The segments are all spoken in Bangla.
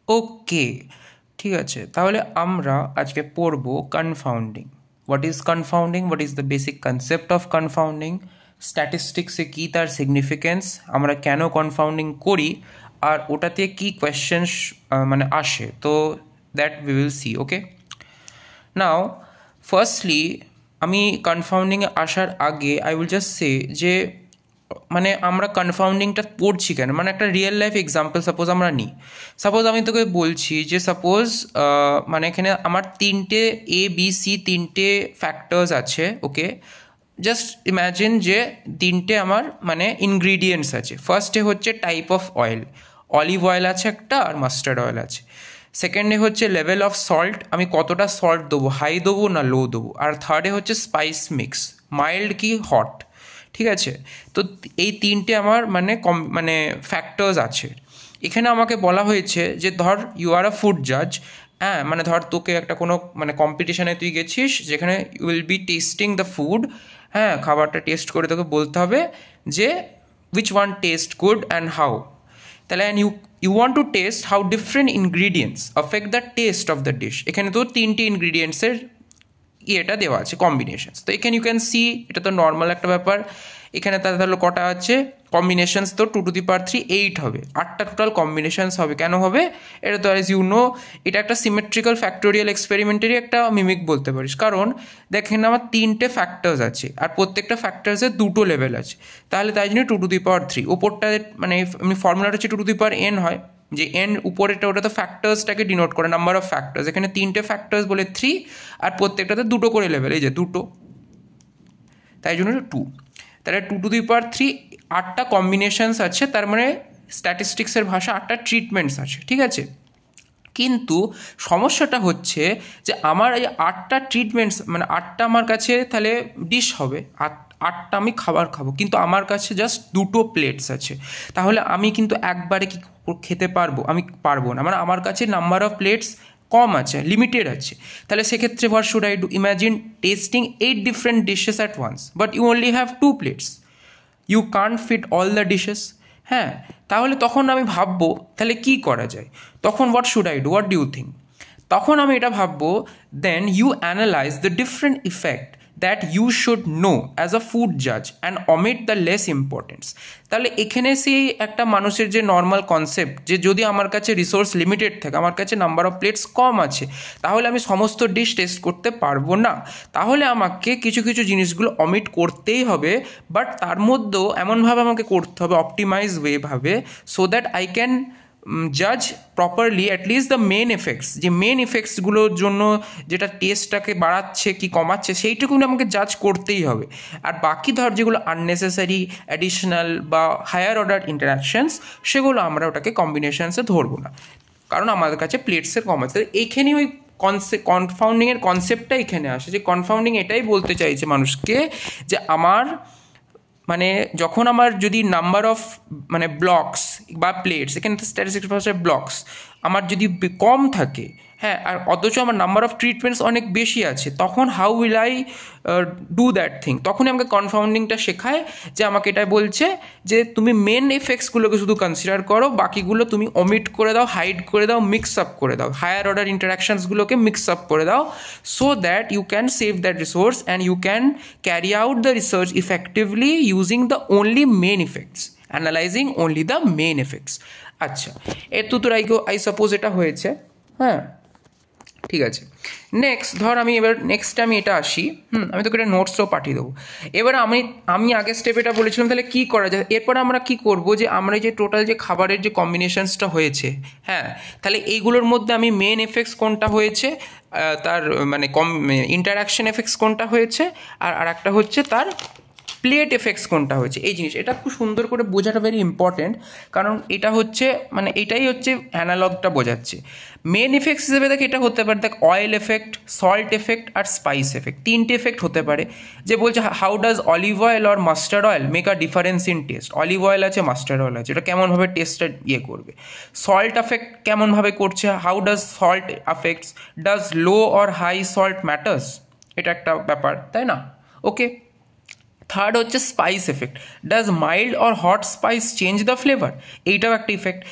ওকে, ঠিক আছে, তাহলে আমরা আজকে পড়ব confounding. What is confounding, what is the basic concept of confounding, স্ট্যাটিস্টিক্সে কী তার সিগনিফিকেন্স, আমরা কেন কনফাউন্ডিং করি, আর ওটাতে কী কোয়েশ্চেন্স মানে আসে, তো that we will see. Okay, now firstly আমি কনফাউন্ডিংয়ে আসার আগে আই উইল জাস্ট সে যে মানে আমরা কনফাউন্ডিংটা পড়ছি কেন, মানে একটা রিয়েল লাইফ এক্সাম্পল সাপোজ আমরা নিই। সাপোজ আমি তোকে বলছি যে সাপোজ মানে এখানে আমার তিনটে তিনটে ফ্যাক্টরস আছে। ওকে, জাস্ট ইম্যাজিন যে তিনটে আমার মানে ইনগ্রিডিয়েন্টস আছে। ফার্স্টে হচ্ছে type of oil, olive oil আছে একটা, আর মাস্টার্ড অয়েল আছে। সেকেন্ডে হচ্ছে লেভেল অফ সল্ট, আমি কতটা সল্ট দেবো, হাই দেবো না লো দেবো। আর থার্ডে হচ্ছে স্পাইস মিক্স, মাইল্ড কি হট। ঠিক আছে, তো এই তিনটে আমার মানে ফ্যাক্টরস আছে। এখানে আমাকে বলা হয়েছে যে ধর ইউ আর আ ফুড জাজ। হ্যাঁ, মানে ধর তোকে একটা কোনো মানে কম্পিটিশানে তুই গেছিস যেখানে you will be testing the food. হ্যাঁ, খাবারটা টেস্ট করে তোকে বলতে হবে যে which one taste good and how. তাহলে and you want to test how different ingredients affect the taste of the dish. এখানে তো তিনটি ইনগ্রিডিয়েন্টসের এটা দেওয়া আছে, কম্বিনেশনস। তো এখানে ইউ ক্যান সি এটা তো নর্মাল একটা ব্যাপার। এখানে তাহলে কটা আছে কম্বিনেশনস, তো 2^3 8 হবে, 8টা টোটাল কম্বিনেশনস হবে। কেন হবে এটা তো অ্যাজ ইউ নো এটা একটা সিমেট্রিক্যাল ফ্যাক্টোরিয়াল এক্সপেরিমেন্টারি একটা মিমিক বলতে পারিস। কারণ দেখেন আমার তিনটে ফ্যাক্টরস আছে আর প্রত্যেকটা ফ্যাক্টরসের দুটো লেভেল আছে, তাহলে তাই জন্য 2^3 ওপরটা মানে এমনি ফর্মুলাটা হচ্ছে 2^n হয়, যে এন উপরেটা ওটা তো ফ্যাক্টরসটাকে ডিনোট করে, নাম্বার অফ ফ্যাক্টরস। এখানে তিনটে ফ্যাক্টরস বলে 3 আর প্রত্যেকটাতে দুটো করে লেভেল, এই যে দুটো, তাই জন্য 2। তাহলে 2^3 8টা কম্বিনেশনস আছে, তার মানে স্ট্যাটিস্টিক্সের ভাষা 8টা ট্রিটমেন্টস আছে। ঠিক আছে, কিন্তু সমস্যাটা হচ্ছে যে আমার এই 8টা ট্রিটমেন্টস মানে 8টা আমার কাছে তাহলে ডিশ হবে, 8টা আমি খাবার খাবো, কিন্তু আমার কাছে জাস্ট দুটো প্লেটস আছে। তাহলে আমি কিন্তু একবারে কি খেতে পারবো? আমি পারবো না, মানে আমার কাছে নাম্বার অফ প্লেটস কম আছে, লিমিটেড আছে। তাহলে সেক্ষেত্রে what should I do? Imagine testing 8 different dishes at once, but you only have 2 plates, you can't fit all the dishes. হ্যাঁ, তাহলে তখন আমি ভাববো তাহলে কী করা যায়, তখন what should I do, what do you think? তখন আমি এটা ভাববো, then you analyse the different effect that you should know as a food জাজ and omit the less importance. তাহলে এখানে সেই একটা মানুষের যে নর্মাল কনসেপ্ট, যে যদি আমার কাছে রিসোর্স লিমিটেড থাকে, আমার কাছে নাম্বার অফ প্লেটস কম আছে, তাহলে আমি সমস্ত ডিশ টেস্ট করতে পারবো না, তাহলে আমাকে কিছু কিছু জিনিসগুলো অমিট করতেই হবে। বাট তার মধ্যেও এমনভাবে আমাকে করতে হবে, অপটিমাইজ ওয়েভাবে, সো দ্যাট আই ক্যান জাজ properly at least the main effects, যে মেন এফেক্টসগুলোর জন্য যেটা টেস্টটাকে বাড়াচ্ছে কি কমাচ্ছে সেইটুকু আমাকে জাজ করতেই হবে। আর বাকি ধর যেগুলো আননেসেসারি অ্যাডিশনাল বা হায়ার অর্ডার ইন্টারাকশানস, সেগুলো আমরা ওটাকে কম্বিনেশনসে ধরবো না, কারণ আমাদের কাছে প্লেটসের কম আছে। এইখানে ওই কনফাউন্ডিংয়ের কনসেপ্টটা এখানে আসে, যে কনফাউন্ডিং এটাই বলতে চাইছে মানুষকে যে আমার মানে যখন আমার যদি নাম্বার অফ মানে ব্লকস বা প্লেটস, এখানে তো স্ট্যাটিস্টিক্স ভাষায় ব্লকস আমার যদি কম থাকে, হ্যাঁ, আর অথচ আমার নাম্বার অফ ট্রিটমেন্টস অনেক বেশি আছে, তখন how will I do that thing? তখনই আমাকে কনফাউন্ডিংটা শেখায়, যে আমাকে এটা বলছে যে তুমি মেন এফেক্টসগুলোকে শুধু কনসিডার করো, বাকিগুলো তুমি অমিট করে দাও, হাইড করে দাও, মিক্স আপ করে দাও, হায়ার অর্ডার ইন্টারাকশানসগুলোকে মিক্স আপ করে দাও, so that you can save that resource and you can carry out the research effectively using the only main effects, analysing only the main effects. আচ্ছা, এর তো তোর আই সাপোজ এটা হয়েছে। হ্যাঁ, ঠিক আছে, নেক্সট ধর আমি এবার নেক্সট আমি এটা আসি, আমি তোকে এটা নোটসও পাঠিয়ে দেবো। এবার আমি আগের স্টেপ এটা বলেছিলাম, তাহলে কী করা যায়? এরপরে আমরা কী করবো, যে আমরা যে টোটাল যে খাবারের যে কম্বিনেশনসটা হয়েছে, হ্যাঁ, তাহলে এইগুলোর মধ্যে আমি মেন এফেক্টস কোনটা হয়েছে, তার মানে ইন্টারাকশন এফেক্টস কোনটা হয়েছে, আর একটা হচ্ছে তার প্লেট এফেক্টস কোনটা হয়েছে। এই জিনিস এটা খুব সুন্দর করে বোঝাটা ভেরি ইম্পর্টেন্ট, কারণ এটা হচ্ছে মানে এটাই হচ্ছে অ্যানালগটা বোঝাচ্ছে। মেন এফেক্টস হিসেবে দেখ এটা হতে পারে, দেখ অয়েল এফেক্ট, সল্ট এফেক্ট আর স্পাইস এফেক্ট, তিনটে এফেক্ট হতে পারে। যে বলছে how does olive oil or mustard oil make a difference in taste? Olive oil আছে, মাস্টার্ড অয়েল আছে, এটা কেমনভাবে টেস্টটা করবে। সল্ট এফেক্ট কেমনভাবে করছে, how does salt effects, does low or high salt matters, এটা একটা ব্যাপার, তাই না? ওকে, থার্ড হচ্ছে spice effect, does mild or hot spice change the flavour, এইটাও একটা ইফেক্ট।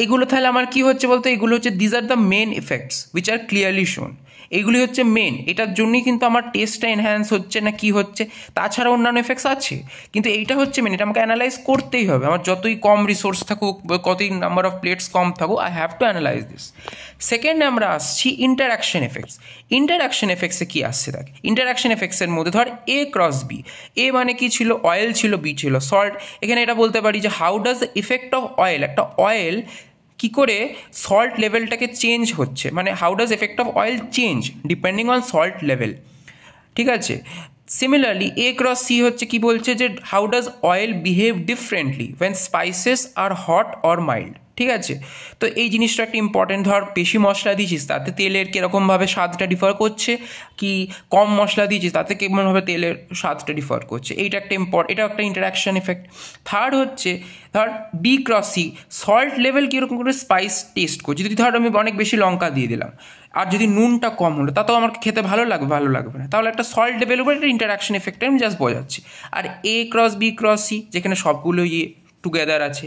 এগুলো তাহলে আমার কি হচ্ছে বলতো, এগুলো হচ্ছে these are the main effects which are clearly shown. এগুলি হচ্ছে মেন, এটার জন্যই কিন্তু আমার টেস্টটা এনহ্যান্স হচ্ছে না কি হচ্ছে, তাছাড়া অন্যান্য এফেক্টস আছে, কিন্তু এইটা হচ্ছে মেন, এটা আমাকে অ্যানালাইজ করতেই হবে। আমার যতই কম রিসোর্স থাকুক, কতই নাম্বার অফ প্লেটস কম থাকুক, I have to analyse this. সেকেন্ডে আমরা আসছি ইন্টারাকশন এফেক্টস। ইন্টারাকশন এফেক্টসে কী আসছে দেখ, ইন্টারাকশন এফেক্টসের মধ্যে ধর এ ক্রস বি, এ মানে কি ছিল, অয়েল ছিল, বি ছিল সল্ট। এখানে এটা বলতে পারি যে how does the effect of oil, একটা অয়েল কী করে সল্ট লেভেলটাকে চেঞ্জ হচ্ছে, মানে how does effect of oil change depending on salt level, ঠিক আছে। সিমিলারলি এ ক্রস সি হচ্ছে কি বলছে, যে how does oil behave differently when spices are hot or mild, ঠিক আছে। তো এই জিনিসটা একটা ইম্পর্টেন্ট, ধর বেশি মশলা দিয়েছিস তাতে তেলের কীরকমভাবে স্বাদটা ডিফার করছে, কি কম মশলা দিয়েছিস তাতে কেমনভাবে তেলের স্বাদটা ডিফার করছে, এইটা একটা এটা একটা ইন্টারাকশন এফেক্ট। থার্ড হচ্ছে ধর B cross C, salt level কীরকম করে স্পাইস টেস্ট করছে, যদি ধর আমি অনেক বেশি লঙ্কা দিয়ে দিলাম আর যদি নুনটা কম হলো তাতেও আমার খেতে ভালো লাগবে না, তাহলে একটা সল্ট লেভেলের উপর একটা ইন্টারাকশন এফেক্ট আমি জাস্ট বোঝাচ্ছি। আর A cross B cross C যেখানে সবগুলো টুগেদার আছে,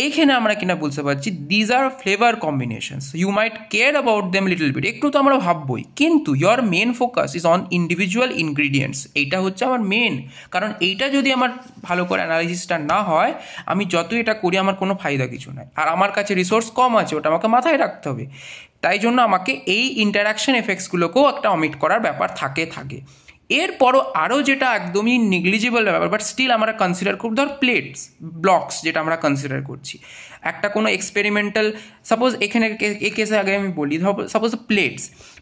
এইখানে আমরা কিনা বলতে পারছি these are flavour combinations, you might care about them little bit, একটু তো আমরা ভাববই, কিন্তু your main focus is on individual ingredients, এইটা হচ্ছে আমার মেন। কারণ এইটা যদি আমার ভালো করে অ্যানালাইসিসটা না হয়, আমি যতই এটা করি আমার কোনো ফায়দা কিছু নাই, আর আমার কাছে রিসোর্স কম আছে, ওটা আমাকে মাথায় রাখতে হবে। তাই জন্য আমাকে এই ইন্টারাকশন এফেক্টসগুলোকেও একটা অমিট করার ব্যাপার থাকে। এরপরও আরও যেটা একদমই নেগলিজিবল ব্যাপার, বাট স্টিল আমরা কনসিডার করব, ধর প্লেটস ব্লকস যেটা আমরা কনসিডার করছি, একটা কোনো এক্সপেরিমেন্টাল, সাপোজ এখানে এই কেসে আগে আমি বলি, ধর সাপোজ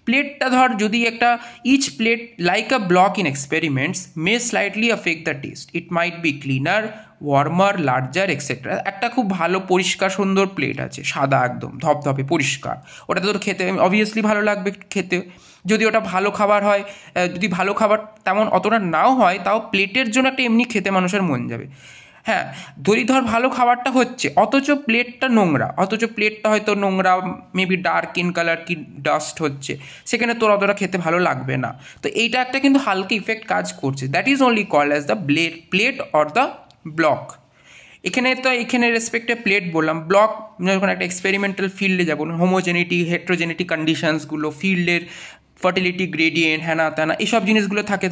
প্লেটটা ধর যদি একটা each plate like a block in experiments may slightly affect the taste, it might be cleaner, warmer, larger etcetera. একটা খুব ভালো পরিষ্কার সুন্দর প্লেট আছে, সাদা একদম ধপধপে পরিষ্কার, ওটাতে তোর খেতে অবভিয়াসলি ভালো লাগবে খেতে। যদি ওটা ভালো খাবার হয়, যদি ভালো খাবার তেমন অতটা নাও হয়, তাও প্লেটের জন্য একটা এমনি খেতে মানুষের মন যাবে। হ্যাঁ, ধর ভালো খাবারটা হচ্ছে, অথচ প্লেটটা নোংরা, হয়তো নোংরা, মেবি ডার্ক ইন কালার, কি ডাস্ট হচ্ছে, সেখানে তোর অতটা খেতে ভালো লাগবে না। তো এইটা একটা কিন্তু হালকা ইফেক্ট কাজ করছে, that is only called as the plate or the block. এখানে রেসপেক্টে প্লেট বললাম, ব্লক যখন একটা এক্সপেরিমেন্টাল ফিল্ডে যাবো, হোমোজেনিটি হেট্রোজেনেটিক কন্ডিশনসগুলো, ফিল্ডের ফার্টিলিটি গ্রেডিয়েন্ট, হ্যানা ত্যানা এইসব জিনিসগুলো থাকে।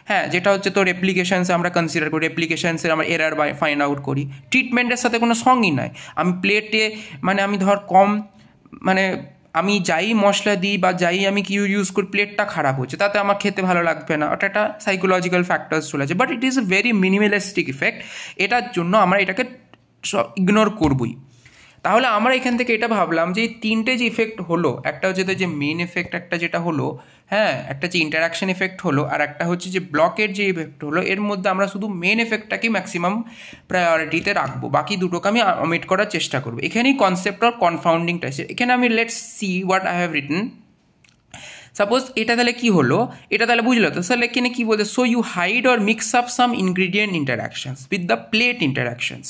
হ্যাঁ, যেটা হচ্ছে তোর অ্যাপ্লিকেশানসে আমরা কনসিডার করি, অ্যাপ্লিকেশানসের আমরা এরার ফাইন্ড আউট করি। ট্রিটমেন্টের সাথে কোনো সঙ্গই নাই। আমি প্লেটে মানে আমি ধর কম মানে আমি যাই মশলা দিই বা যাই আমি কি ইউজ করি, প্লেটটা খারাপ হচ্ছে, তাতে আমার খেতে ভালো লাগবে না, ওটা একটা সাইকোলজিক্যাল ফ্যাক্টরস চলে আছে, but it is a very minimalistic effect. এটার জন্য আমরা এটাকে ইগনোর করবই। তাহলে আমরা এখান থেকে এটা ভাবলাম যে এই তিনটে যে ইফেক্ট হলো, একটা হচ্ছে যে মেন এফেক্ট একটা যেটা হলো, হ্যাঁ, একটা যে ইন্টারাকশন এফেক্ট হলো, আর একটা হচ্ছে যে ব্লকের যে ইফেক্ট হলো, এর মধ্যে আমরা শুধু মেন এফেক্টটাকে ম্যাক্সিমাম প্রায়োরিটিতে রাখবো, বাকি দুটোকে আমি অমিট করার চেষ্টা করবো। এখানেই কনসেপ্ট অফ কনফাউন্ডিংটা আছে। এখানে আমি let's see what I have written. Suppose এটা তাহলে কি হলো, এটা তাহলে বুঝলো তো, তাহলে এখানে কি বলতে, so you hide or mix up some ingredient interactions with the plate interactions.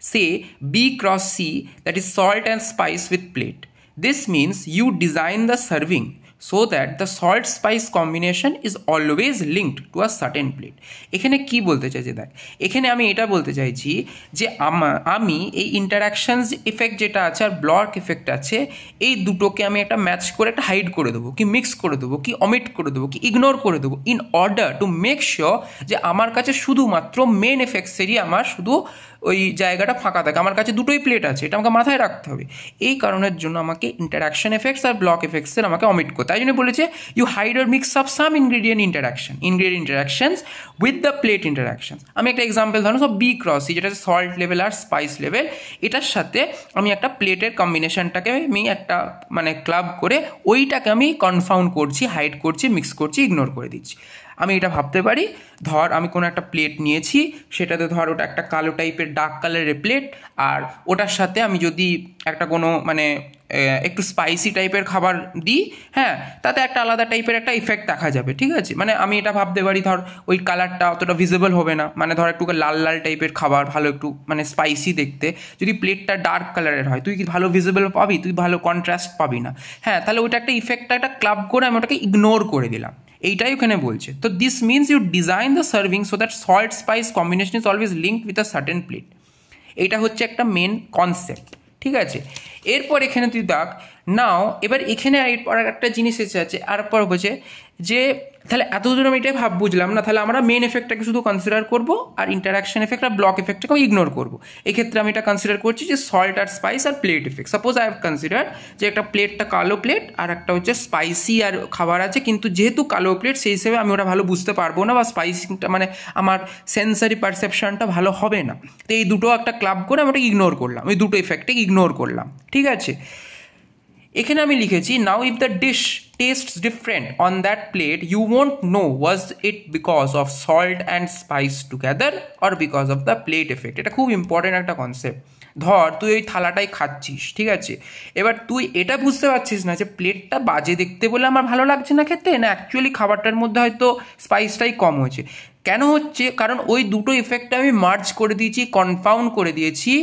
Say B cross C, that is salt and spice with plate. This means you design the serving so that the salt spice combination is always linked to a certain plate. এখানে কি বলতে চাইছি দেখ, এখানে আমি এটা বলতে চাইছি যে আমি এই ইন্টারাকশনস এফেক্ট যেটা আছে আর ব্লক এফেক্ট আছে, এই দুটোকে আমি একটা ম্যাচ করে একটা হাইড করে দেবো, কি মিক্স করে দেবো, কি অমিট করে দেবো, কি ইগনোর করে দেবো, in order to make sure যে আমার কাছে শুধুমাত্র মেন এফেক্টসেরই আমার শুধু ওই জায়গাটা ফাঁকা থাকে, আমার কাছে দুটোই প্লেট আছে, এটা আমাকে মাথায় রাখতে হবে। এই কারণের জন্য আমাকে ইন্টারাকশন এফেক্টস আর ব্লক এফেক্টসের আমাকে অমিট করতে, তাই জন্য বলেছে you hide or mix up some ingredient interactions with the plate interactions. আমি একটা এক্সাম্পল ধরো, সব বি ক্রস সি, যেটা সল্ট লেভেল আর স্পাইস লেভেল, এটার সাথে আমি একটা প্লেটের কম্বিনেশনটাকে আমি একটা মানে ক্লাব করে ওইটাকে আমি কনফাউন্ড করছি, হাইড করছি, মিক্স করছি, ইগনোর করে দিচ্ছি। আমি এটা ভাবতে পারি, ধর আমি কোনো একটা প্লেট নিয়েছি, সেটাতে ধর ওটা একটা কালো টাইপের ডার্ক কালারের প্লেট, আর ওটার সাথে আমি যদি একটা কোনো মানে একটু স্পাইসি টাইপের খাবার দিই, হ্যাঁ, তাতে একটা আলাদা টাইপের একটা ইফেক্ট দেখা যাবে, ঠিক আছে। মানে আমি এটা ভাবতে পারি, ধর ওই কালারটা অতটা ভিজিবল হবে না, মানে ধর একটু লাল লাল টাইপের খাবার, ভালো একটু মানে স্পাইসি দেখতে, যদি প্লেটটা ডার্ক কালারের হয়, তুই কি ভালো ভিজিবল পাবি, তুই ভালো কন্ট্রাস্ট পাবি না, হ্যাঁ, তাহলে ওইটা একটা ইফেক্টটা একটা ক্লাব করে আমি ওটাকে ইগনোর করে দিলাম, এইটাই ওখানে বলছে। তো this means you design the serving so that salt spice combination is always linked with a certain plate. এইটা হচ্ছে একটা মেন কনসেপ্ট, ঠিক আছে। এরপর এখানে তুই দেখ নাও, এবার এখানে এরপর একটা জিনিস এসে আছে, আর পর বলছে যে তাহলে এতদূর আমি এটাই বুঝলাম না, তাহলে আমরা মেন এফেক্টটাকে শুধু কনসিডার করবো আর ইন্টারাকশন এফেক্ট আর ব্লক এফেক্টটাকে ইগনোর করবো। এক্ষেত্রে আমি এটা কনসিডার করছি যে সল্ট আর স্পাইস আর plate effect. Suppose I have consider যে একটা প্লেটটা কালো প্লেট আর একটা হচ্ছে স্পাইসি আর খাবার আছে, কিন্তু যেহেতু কালো প্লেট সেই হিসেবে আমি ওটা ভালো বুঝতে পারবো না, বা স্পাইসিটা মানে আমার সেন্সারি পারসেপশনটা ভালো হবে না। তো এই দুটো একটা ক্লাব করে আমি ওটা ইগনোর করলাম, ওই দুটো এফেক্টকে ইগনোর করলাম, ঠিক আছে। এখানে আমি লিখেছি now if the dish tastes different on that plate you won't know was it because of salt and spice together or because of the plate effect. এটা খুব ইম্পর্টেন্ট একটা কনসেপ্ট। ধর তুই ওই থালাটাই খাচ্ছিস, ঠিক আছে, এবার তুই এটা বুঝতে পারছিস না যে প্লেটটা বাজে দেখতে বলে আমার ভালো লাগছে না খেতে, না অ্যাকচুয়ালি খাবারটার মধ্যে হয়তো স্পাইসটাই কম হয়েছে। কেন হচ্ছে? কারণ ওই দুটো ইফেক্টটা আমি মার্জ করে দিয়েছি, কনফাউন্ড করে দিয়েছি,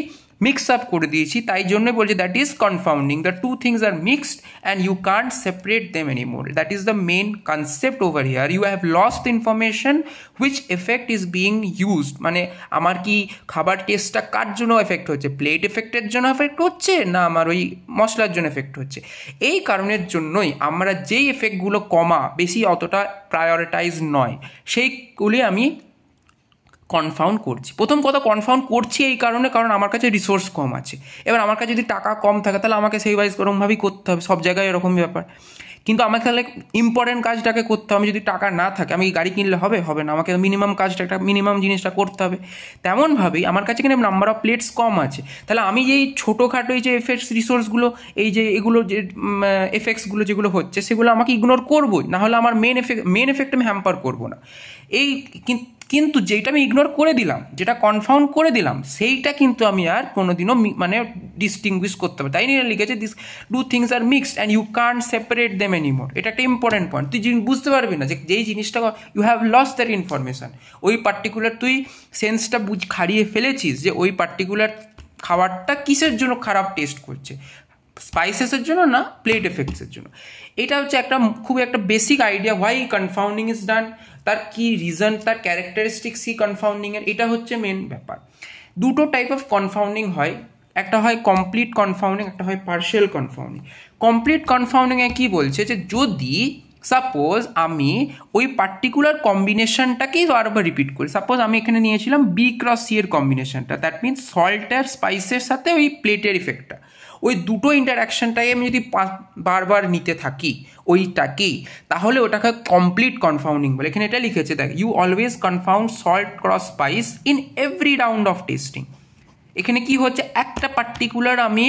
মিক্স আপ করে দিয়েছি, তাই জন্য বলছি that is confounding. The two things are mixed and you can't separate them anymore. That is the main concept over here. You have lost information which effect is being used. মানে আমার কি খাবার টেস্টটা কার জন্য এফেক্ট হচ্ছে? প্লেট এফেক্টের জন্য এফেক্ট হচ্ছে, না আমার ওই মশলার জন্য এফেক্ট হচ্ছে? এই কারণের জন্যই আমরা যেই এফেক্টগুলো কমা বেশি অতটা প্রায়োরিটাইজ নয়, সেইগুলি আমি কনফাউন্ড করছি। প্রথম কথা, কনফাউন্ড করছি এই কারণে কারণ আমার কাছে রিসোর্স কম আছে। এবার আমার কাছে যদি টাকা কম থাকে তাহলে আমাকে সেই ওয়াইজ ওরকমভাবেই করতে হবে, সব জায়গায় এরকমই ব্যাপার। কিন্তু আমাকে তাহলে ইম্পর্টেন্ট কাজটাকে করতে হবে। আমি যদি টাকা না থাকে আমি গাড়ি কিনলে হবে? হবে না। আমাকে মিনিমাম কাজটা, একটা মিনিমাম জিনিসটা করতে হবে। তেমনভাবেই আমার কাছে কিন্তু নাম্বার অফ প্লেটস কম আছে, তাহলে আমি যেই ছোটোখাটো এই যে এফেক্টস রিসোর্সগুলো, এই যে এগুলো যে এফেক্টসগুলো যেগুলো হচ্ছে সেগুলো আমাকে ইগনোর করবোই, নাহলে আমার মেন এফেক্ট আমি হ্যাম্পার করবো না। এই কিন্তু যেটা আমি ইগনোর করে দিলাম, যেটা কনফাউন্ড করে দিলাম, সেইটা কিন্তু আমি আর কোনোদিনও মানে ডিস্টিংগুইশ করতে পারি। তাই নিয়ে লিখেছে this two things are mixed and you can't separate them anymore. এটা একটা ইম্পর্টেন্ট পয়েন্ট। তুই বুঝতে পারবি না যে যেই জিনিসটা you have lost that information. ওই পার্টিকুলার তুই সেন্সটা হারিয়ে ফেলেছিস যে ওই পার্টিকুলার খাবারটা কিসের জন্য খারাপ টেস্ট করছে, স্পাইসেসের জন্য না প্লেট এফেক্টসের জন্য। এটা হচ্ছে একটা খুব একটা basic idea why confounding is done, তার কি রিজন, তার ক্যারেক্টারিস্টিক্স কি কনফাউন্ডিংয়ের, এটা হচ্ছে মেন ব্যাপার। দুটো টাইপ অফ কনফাউন্ডিং হয়, একটা হয় কমপ্লিট কনফাউন্ডিং, একটা হয় পার্শিয়াল কনফাউন্ডিং। কমপ্লিট কনফাউন্ডিংয়ে কি বলছে যে যদি সাপোজ আমি ওই পার্টিকুলার কম্বিনেশনটাকেই বারবার রিপিট করি, সাপোজ আমি এখানে নিয়েছিলাম বি ক্রস সি এর কম্বিনেশনটা, দ্যাট মিনস সল্ট আর স্পাইসের সাথে ওই প্লেটের ইফেক্টটা, ওই দুটো ইন্টারাকশনটাই আমি যদি বারবার নিতে থাকি ওইটাকেই, তাহলে ওটাকে কমপ্লিট কনফাউন্ডিং বলে। এখানে এটা লিখেছে দেখ, you always confound salt cross spice in every round of testing. এখানে কি হচ্ছে, একটা পার্টিকুলার আমি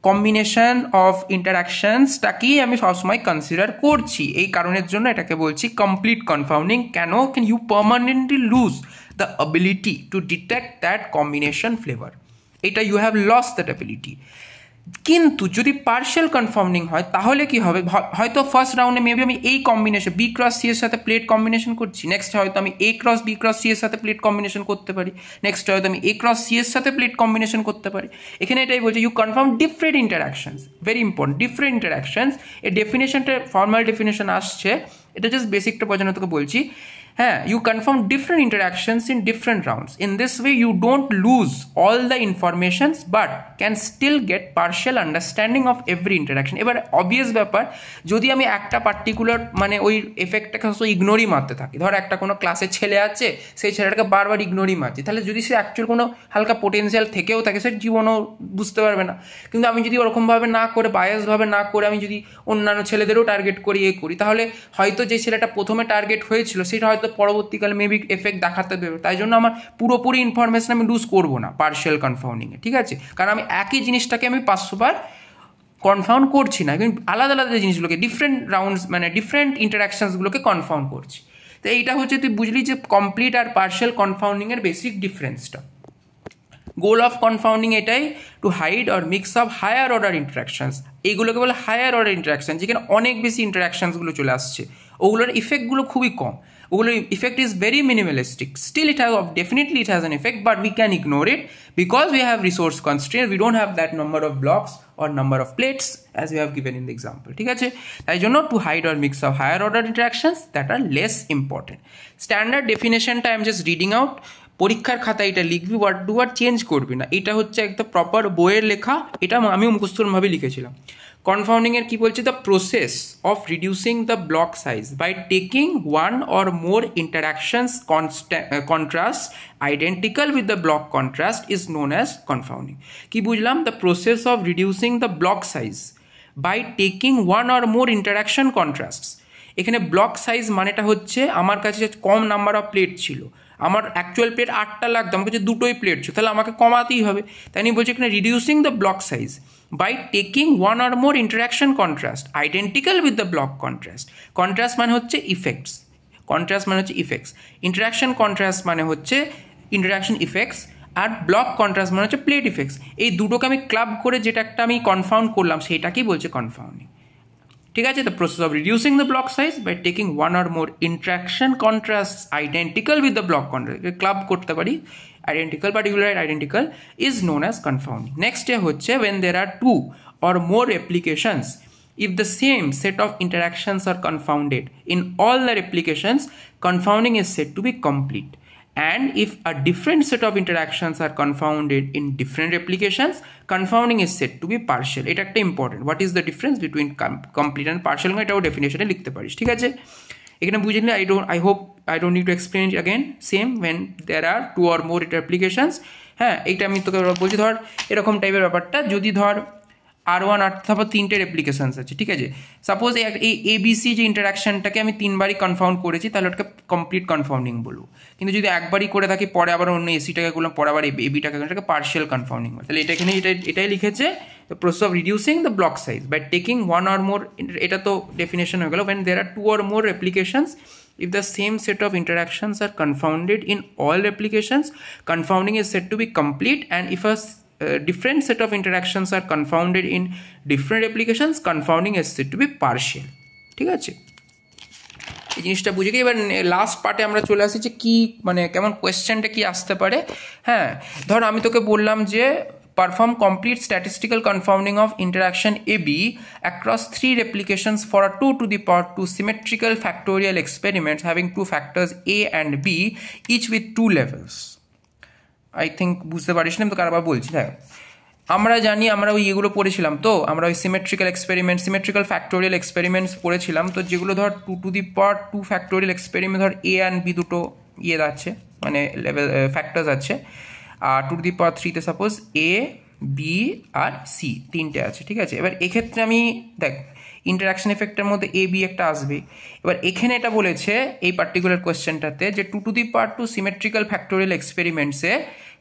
কম্বিনেশন অফ ইন্টারাকশনসটাকেই আমি সবসময় কনসিডার করছি, এই কারণের জন্য এটাকে বলছি কমপ্লিট কনফাউন্ডিং। কেন? Can you permanently lose the ability to detect that combination flavour. এটা you have lost that ability. কিন্তু যদি পার্শিয়াল কনফাউন্ডিং হয় তাহলে কি হবে, হয়তো ফার্স্ট রাউন্ডে মেবি আমি এই কম্বিনেশন বি ক্রস সি এর সাথে প্লেট কম্বিনেশন করছি, নেক্সট হয়তো আমি এ ক্রস বি ক্রস সি এর সাথে প্লেট কম্বিনেশন করতে পারি, নেক্সট হয়তো আমি এ ক্রস সি এর সাথে প্লেট কম্বিনেশন করতে পারি। এখানে এটাই বলছে you confirm different interactions, very important, different interactions. এই ডেফিনেশনটা ফর্মাল ডেফিনেশন আসছে, এটা জাস্ট বেসিকটা বোঝানো তোকে বলছি। হ্যাঁ, you confirm different interactions in different rounds. In this way, you don't lose all the informations but can still get partial understanding of every interaction. এবার অবভিয়াস ব্যাপার, যদি আমি একটা পার্টিকুলার মানে ওই এফেক্টটাকে ইগনোরই মারতে থাকি, ধর একটা কোনো ক্লাসে ছেলে আছে, সেই ছেলেটাকে বারবার ইগনোরই মারছি, তাহলে যদি সে অ্যাকচুয়াল কোনো হালকা পোটেন্সিয়াল থেকেও থাকে সে জীবনও বুঝতে পারবে না। কিন্তু আমি যদি ওরকমভাবে না করে, বায়াসভাবে না করে আমি যদি অন্যান্য ছেলেদেরও টার্গেট করি করি, তাহলে হয়তো যে ছেলেটা প্রথমে টার্গেট হয়েছিল সেটা হয়তো পরবর্তীকালে মেবি এফেক্ট দেখাতে দেবে। তাই জন্য আমার পুরোপুরি ইনফরমেশন আমি লুজ করবো না পার্শিয়াল কনফাউন্ডিংয়ে, ঠিক আছে? কারণ আমি একই জিনিসটাকে আমি 500 বার কনফাউন্ড করছি না, কিন্তু আলাদা আলাদা জিনিসগুলোকে ডিফারেন্ট রাউন্ডস মানে ডিফারেন্ট ইন্টারাকশনসগুলোকে কনফাউন্ড করছি। তো এইটা হচ্ছে তুই বুঝলি যে কমপ্লিট আর পার্শিয়াল কনফাউন্ডিংয়ের বেসিক ডিফারেন্সটা। গোল অফ কনফাউন্ডিং এটাই, to hide or mix up higher order interactions. এইগুলোকে বলে হায়ার অর্ডার ইন্টারাকশন, যেখানে অনেক বেশি ইন্টারাকশনসগুলো চলে আসছে, ওগুলোর ইফেক্টগুলো খুবই কম, ওগুলোর effect is very minimalistic. Still it have definitely it has an effect, but we can ignore it because we have resource constraint, we don't have that number of blocks or number of plates as we have given in the example, ঠিক আছে? তাই জন্য to hide or mix of higher order interactions that are less important. Standard definition টা I am just reading out. পরীক্ষার খাতায় এটা লিখবি, ওয়ার্ড টু ওয়ার্ড চেঞ্জ করবি না। এটা হচ্ছে একটা প্রপার বইয়ের লেখা, এটা আমিও মুখস্থভাবে লিখেছিলাম। কনফাউন্ডিংয়ের কি বলছে, the process of reducing the block size by taking one or more interactions contrast identical with the block contrast is known as confounding. কি বুঝলাম, the process of reducing the block size by taking one or more interaction contrasts. এখানে ব্লক সাইজ মানেটা হচ্ছে আমার কাছে কম নাম্বার অফ প্লেট ছিল, আমার অ্যাকচুয়াল প্লেট 8টা লাগতো, আমার কাছে 2টোই প্লেট ছিল, তাহলে আমাকে কমাতেই হবে। তাই নিয়ে বলছে এখানে reducing the block size by taking one or more interaction contrast identical with the block contrast. Contrast মানে হচ্ছে ইফেক্টস, কন্ট্রাস্ট মানে হচ্ছে ইফেক্টস, ইন্টারাকশন কন্ট্রাস্ট মানে হচ্ছে ইন্টারাকশন ইফেক্টস, আর ব্লক কন্ট্রাস্ট মানে হচ্ছে প্লেট ইফেক্টস। এই দুটোকে আমি ক্লাব করে যেটা একটা আমি কনফাউন্ড করলাম সেটাকেই বলছে কনফাউন্ডিং। ঠিক আছে, the process of reducing the block size by taking one or more interaction contrast identical with the block contrast, club করতে পারি, identical particular identical is known as confounding. Next হচ্ছে when there are two or more replications, if the same set of interactions are confounded in all the replications, confounding is said to be complete. And if a different set of interactions are confounded in different replications, confounding is said to be partial. এটা একটা important, what is the difference between complete and partial, এটাও ডেফিনেশনে লিখতে পারিস। ঠিক আছে, এখানে বুঝে নিলে I hope I don't need to explain it again. Same when there are two or more replications, হ্যাঁ এইটা আমি তোকে বলছি, ধর এরকম টাইপের ব্যাপারটা, যদি ধর R1 আর তারপর 3টে রেপ্লিকেশনস আছে, ঠিক আছে, সাপোজ এই ABC যে ইন্টারাকশনটাকে আমি 3বারই কনফাউন্ড করেছি, তাহলে ওটাকে কমপ্লিট কনফাউন্ডিং বলবো। কিন্তু যদি একবারই করে থাকি, পরে আবার অন্য এসিটাকে করলাম, পরে আবার এবিটাকে, এটাকে পার্শিয়াল কনফাউন্ডিং বলে। তাহলে এটা এখানে এটাই লিখেছে, the process of reducing the block size by taking one or more, এটা তো ডেফিনেশন হয়ে গেল, when there are two or more replications, if the same set of interactions are confounded in all replications, confounding is said to be complete. And if a different set of interactions are confounded in different replications, confounding is said to be partial. ঠিক আছে, এই জিনিসটা বুঝে গিয়ে এবার লাস্ট পার্টে আমরা চলে আসি যে কি মানে কেমন কোয়েশ্চেনটা কি আসতে পারে। হ্যাঁ, ধর আমি তোকে বললাম যে perform complete statistical confounding of interaction AB across 3 replications for a 2 to the power 2 symmetrical factorial experiments having two factors A and B each with 2 levels. I think বুঝতে পারিস না, তো কারবার বলছি। হ্যাঁ, আমরা জানি, আমরা ওই এগুলো পড়েছিলাম, তো আমরা ওই symmetrical experiment, symmetrical factorial experiments পড়েছিলাম, তো যেগুলো ধর 2 to the power 2 factorial experiment, ধর A and B দুটো আছে, মানে লেভেল ফ্যাক্টরস আছে, আর 2 to the power 3তে সাপোজ A, B আর C 3টে আছে। ঠিক আছে, এবার এক্ষেত্রে আমি দেখ ইন্টারাকশন এফেক্টের মধ্যে A, B একটা আসবে। এবার এখানে এটা বলেছে এই পার্টিকুলার কোয়েশ্চেনটাতে যে 2 to the power 2 symmetrical factorial এক্সপেরিমেন্টসে,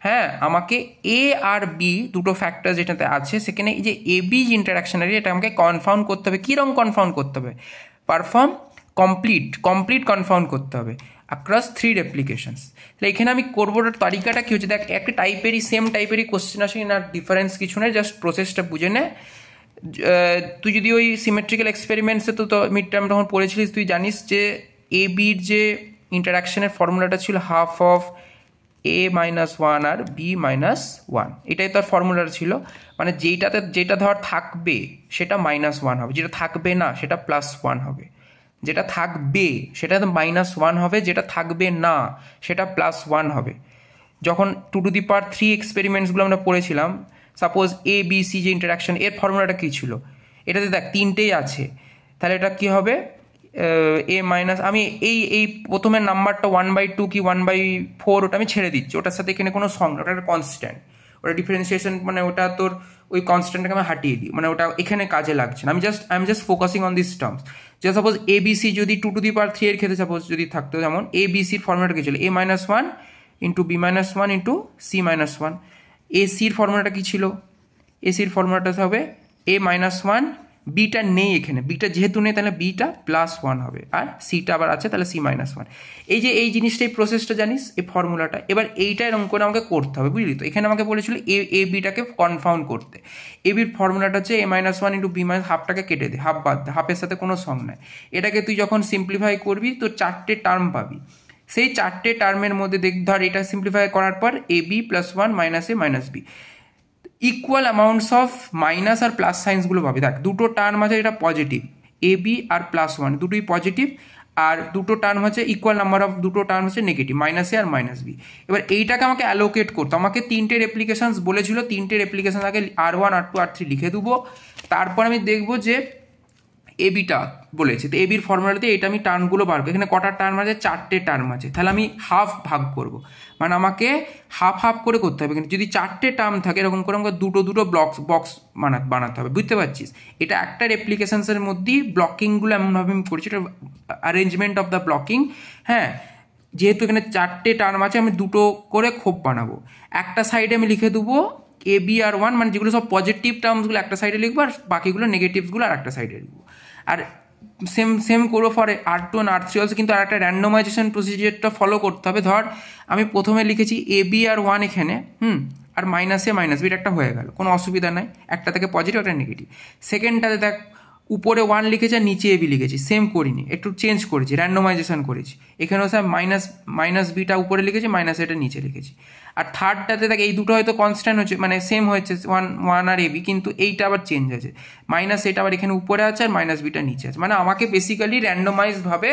হ্যাঁ, আমাকে A আর B দুটো ফ্যাক্টর যেটাতে আছে, সেখানে এই যে AB যে ইন্টারাকশন আছে এটা আমাকে কনফাউন্ড করতে হবে। কীরকম কনফাউন্ড করতে হবে? পারফর্ম কমপ্লিট কনফাউন্ড করতে হবে across 3 replications। তাহলে এখানে আমি করবো তালিকাটা কী হচ্ছে, দেখ একটা টাইপেরই সেম টাইপেরই কোশ্চেন আসে না, ডিফারেন্স কিছু নেই, জাস্ট প্রসেসটা বুঝে নে। তুই যদি ওই সিমেট্রিক্যাল এক্সপেরিমেন্টসে তো মিড টার্ম তখন পড়েছিলিস, তুই জানিস যে এ বির যে ইন্টারাকশনের ফর্মুলাটা ছিল half of A-1 R B-1, এটাই তার ফর্মুলাটা ছিল। মানে যেটা ধর থাকবে সেটা -1 হবে, যেটা থাকবে না সেটা +1 হবে, যেটা থাকবে সেটা তো -1 হবে, যেটা থাকবে না সেটা +1 হবে। যখন 2 to the power 3 এক্সপেরিমেন্টসগুলো আমরা পড়েছিলাম, সাপোজ ABC যে ইন্টারাকশন, এর ফর্মুলাটা কী ছিল, এটাতে দেখ 3টেই আছে, তাহলে এটা কী হবে A- আমি এই প্রথমের নাম্বারটা 1/2 কি 1/4 ওটা আমি ছেড়ে দিচ্ছি, ওটার সাথে এখানে কোনো সং না, ওটা একটা কনস্ট্যান্ট, ওটা ডিফারেন্সিয়েশন, মানে ওটা তোর ওই কনস্ট্যান্টটাকে আমি হাঁটিয়ে দিই, মানে ওটা এখানে কাজে লাগছে না, I am just focusing on this terms. যে সাপোজ ABC যদি 2 to the power 3 এর ক্ষেত্রে সাপোজ যদি থাকতো, যেমন ABCর ফর্মুলাটা কী ছিল, A-1 into B-1 into C-1। ACর ফর্মুলাটা কী ছিল, ACর ফর্মুলাটা হবে A-1, বিটা নেই এখানে, বিটা যেহেতু নেই তাহলে বিটা +1 হবে, আর সিটা আবার আছে তাহলে C-1। এই যে এই জিনিসটা, এই প্রসেসটা জানিস, এই ফর্মুলাটা, এবার এইটা এরকম করে আমাকে করতে হবে, বুঝলি তো। এখানে আমাকে বলেছিল এ বিটাকে কনফাউন্ড করতে, এ বির ফর্মুলাটা হচ্ছে A-1 ইন্টু B- হাফটাকে কেটে দে, হাফ বাদ দে, হাফের সাথে কোনো সং নাই। এটাকে তুই যখন সিম্পলিফাই করবি তো 4টে টার্ম পাবি, সেই 4টে টার্মের মধ্যে দেখ, ধর এটা সিম্পলিফাই করার পর AB +1 -A -B equal amounts of minus আর প্লাস সাইন্সগুলো পাবি। দেখ দুটো টার্ম আছে, এটা পজিটিভ, AB আর +1 দুটোই পজিটিভ, আর দুটো টার্ম হচ্ছে ইকুয়াল নাম্বার অফ দুটো টার্ম হচ্ছে নেগেটিভ, মাইনাস এ আর মাইনাস বি। এবার এইটাকে আমাকে অ্যালোকেট করতে, আমাকে তিনটে রেপ্লিকেশনস বলেছিল, তিনটে রেপ্লিকেশন আগে R1 R2 R3 লিখে দেবো। তারপর আমি দেখবো যে এবিটা বলেছে, তো এবির ফর্মুলাতে এটা আমি টার্মগুলো বার করি। এখানে কটা টার্ম আছে? 4টে টার্ম আছে। তাহলে আমি হাফ ভাগ করব, মানে আমাকে হাফ হাফ করে করতে হবে। কিন্তু যদি 4টে টার্ম থাকে এরকম করে আমাকে দুটো দুটো বক্স বানাতে হবে, বুঝতে পারছিস? এটা একটা রেপ্লিকেশনসের মধ্যেই ব্লকিংগুলো এমনভাবে আমি করছি, এটা অ্যারেঞ্জমেন্ট অফ দ্য ব্লকিং। হ্যাঁ, যেহেতু এখানে 4টে টার্ম আছে আমি দুটো করে খোপ বানাবো। একটা সাইডে আমি লিখে দেবো ABR1, মানে যেগুলো সব পজিটিভ টার্মসগুলো একটা সাইডে লিখবো, আর বাকিগুলো নেগেটিভসগুলো আর একটা সাইডে লিখবো। আর সেম করবো ফর R2 আর R3 অলসো, কিন্তু আর একটা র্যান্ডমাইজেশন প্রসিজিয়ারটা ফলো করতে হবে। ধর আমি প্রথমে লিখেছি ABR1 এখানে, আর মাইনাস এ মাইনাস বি, একটা হয়ে গেল, কোনো অসুবিধা নাই, একটা থেকে পজিটিভ একটা নেগেটিভ। সেকেন্ডটাতে দেখ উপরে 1 লিখেছি আর নিচে এবি লিখেছি, সেম করিনি, একটু চেঞ্জ করেছি, র্যান্ডমাইজেশন করেছি। এখানেও স্যার মাইনাস বিটা উপরে লিখেছি, মাইনাস এটা নিচে লিখেছি। আর থার্ডটাতে দেখ এই দুটো হয়তো কনস্ট্যান্ট হচ্ছে, মানে সেম হয়েছে 1 আর এবি, কিন্তু এইটা আবার চেঞ্জ হয়েছে, মাইনাস এটা আবার এখানে উপরে আছে আর মাইনাস বিটা নিচে আছে। মানে আমাকে বেসিক্যালি র্যান্ডমাইজভাবে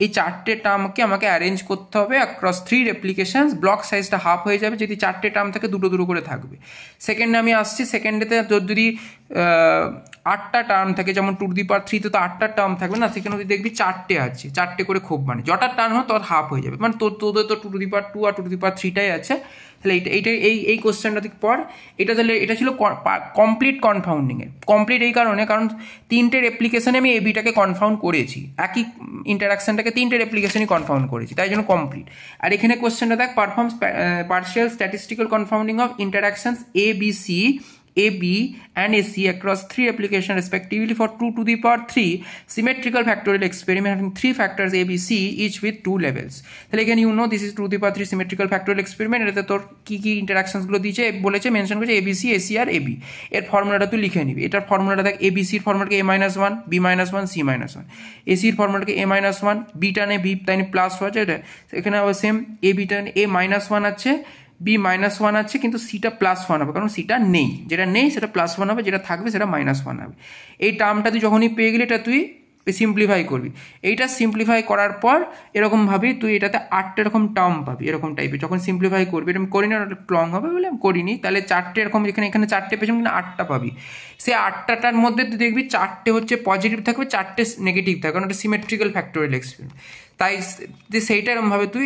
এই 4টে টার্মকে আমাকে অ্যারেঞ্জ করতে হবে অ্যাক্রস 3 রেপ্লিকেশনস। ব্লক সাইজটা হাফ হয়ে যাবে যদি 4টে টার্ম থেকে দুটো দুটো করে থাকবে। সেকেন্ডে আমি আসছি, সেকেন্ডেতে তোর যদি 8টা টার্ম থাকে, যেমন 2^3 তো 8টা টার্ম থাকবে না, সেখানে যদি দেখবি 4টে আছে, 4টে করে খোপ, মানে যটা টার্ম হয় তত হাফ হয়ে যাবে। মানে তোদের তো 2^2 আর 2^3টাই আছে। তাহলে এই কোশ্চেনটা থেকে পর এটা, তাহলে এটা ছিল কমপ্লিট কনফাউন্ডিংয়ের। কমপ্লিট এই কারণ তিনটে রেপ্লিকেশনে আমি এবিটাকে কনফাউন্ড করেছি, একই ইন্টারাকশনটাকে তিনটে রেপ্লিকেশনই কনফাউন্ড করেছি, তাই জন্য কমপ্লিট। আর এখানে কোশ্চেনটা দেখ, performs partial statistical confounding of interactions ABC, AB and AC across 3 applications respectively for 2^3 symmetrical factorial experiment having 3 factors A, B, C each with 2 levels. তাহলে এখানে this is 2^3 symmetrical factorial experiment। এটাতে তোর কি কি ইন্টারাকশনসগুলো দিয়েছে বলেছে, মেনশন করেছে ABC, AC আর AB। এর ফর্মুলাটা তুই লিখে নিবি। এটার ফর্মুলাটা দেখ, ABCর ফর্মুলাকে A-1, B-1, C-1। ACর ফর্মুলাকে A-1, beta নেই, বি তাই প্লাস আছে, এটা এখানে আবার সেম, A বিটা A-1 আছে, B-1 আছে, কিন্তু সিটা +1 হবে, কারণ সিটা নেই, যেটা নেই সেটা +1 হবে, যেটা থাকবে সেটা -1 হবে। এই টার্মটা তুই যখনই পেয়ে গেলি এটা তুই সিম্পলিফাই করবি। এইটা সিম্পলিফাই করার পর এরকমভাবেই তুই এটাতে 8টে এরকম টার্ম পাবি, এরকম টাইপের। যখন সিম্পলিফাই করবি, এটা আমি করি না, লং হবে বলে আমি করিনি, তাহলে 4টে এরকম, এখানে 4টে পেয়েছিলাম, কিন্তু 8টা পাবি। সেই 8টার মধ্যে তুই দেখবি 4টে হচ্ছে পজিটিভ থাকবে, 4টে নেগেটিভ থাকবে, কারণ এটা সিমেট্রিক্যাল ফ্যাক্টোরিয়াল এক্সপেরিমেন্ট। তাই যে সেইটা এরমভাবে তুই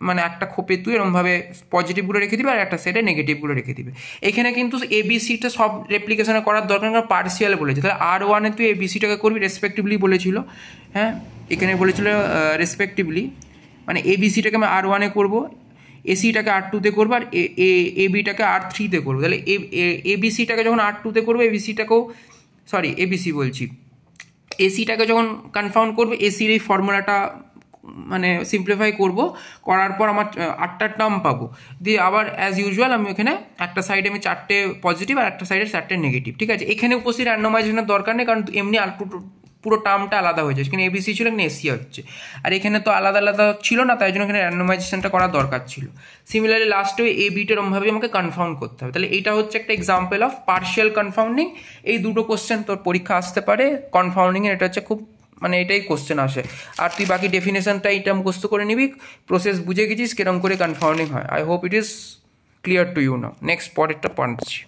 মানে একটা খোপে তুই এরমভাবে পজিটিভগুলো রেখে দিবি আর একটা সাইডে নেগেটিভগুলো রেখে দিবি। এখানে কিন্তু ABCটা সব রেপ্লিকেশনে করার দরকার, কারণ পার্সিয়াল বলেছে। তাহলে R1-এ তুই ABCটাকে করবি রেসপেক্টিভলি বলেছিল, হ্যাঁ এখানে বলেছিল রেসপেক্টিভলি, মানে ABCটাকে আমি R1-এ করবো, AC-টাকে R2-তে করবো, আর AB-টাকে R3-তে করবো। তাহলে ABCটাকে যখন R2-তে করবো, ABC বলছি, AC-টাকে যখন কনফাউন্ড করবো, ACর এই ফর্মুলাটা মানে সিম্পলিফাই করার পর আমার 8টা টার্ম পাবো। দিয়ে আবার অ্যাজ ইউজুয়াল আমি এখানে একটা সাইডে আমি 4টে পজিটিভ আর একটা সাইডে 4টে নেগেটিভ, ঠিক আছে। এখানে উপস্থিত র্যান্ডমাইজেশনের দরকার নেই, কারণ এমনি আর পুরো টার্মটা আলাদা হয়ে যায়, এখানে ABC ছিল, এখানে AC হচ্ছে, আর এখানে তো আলাদা আলাদা ছিল না, তাই জন্য এখানে র্যান্ডমাইজেশনটা করার দরকার ছিল। সিমিলারলি লাস্টে AB-টা এরমভাবে আমাকে কনফাউন্ড করতে হবে। তাহলে এইটা হচ্ছে একটা এক্সাম্পল অফ পার্শিয়াল কনফাউন্ডিং। এই দুটো কোশ্চেন তোর পরীক্ষা আসতে পারে কনফাউন্ডিংয়ের, এটা হচ্ছে খুব মানে এটাই কোশ্চেন আসে। আর তুই বাকি ডেফিনেশনটা এইটা মুখস্থ করে নিবি, প্রসেস বুঝে গেছিস কিরকম করে কনফাউন্ডিং হয়। I hope it is clear to you now. Next পরেরটা পড়ছি।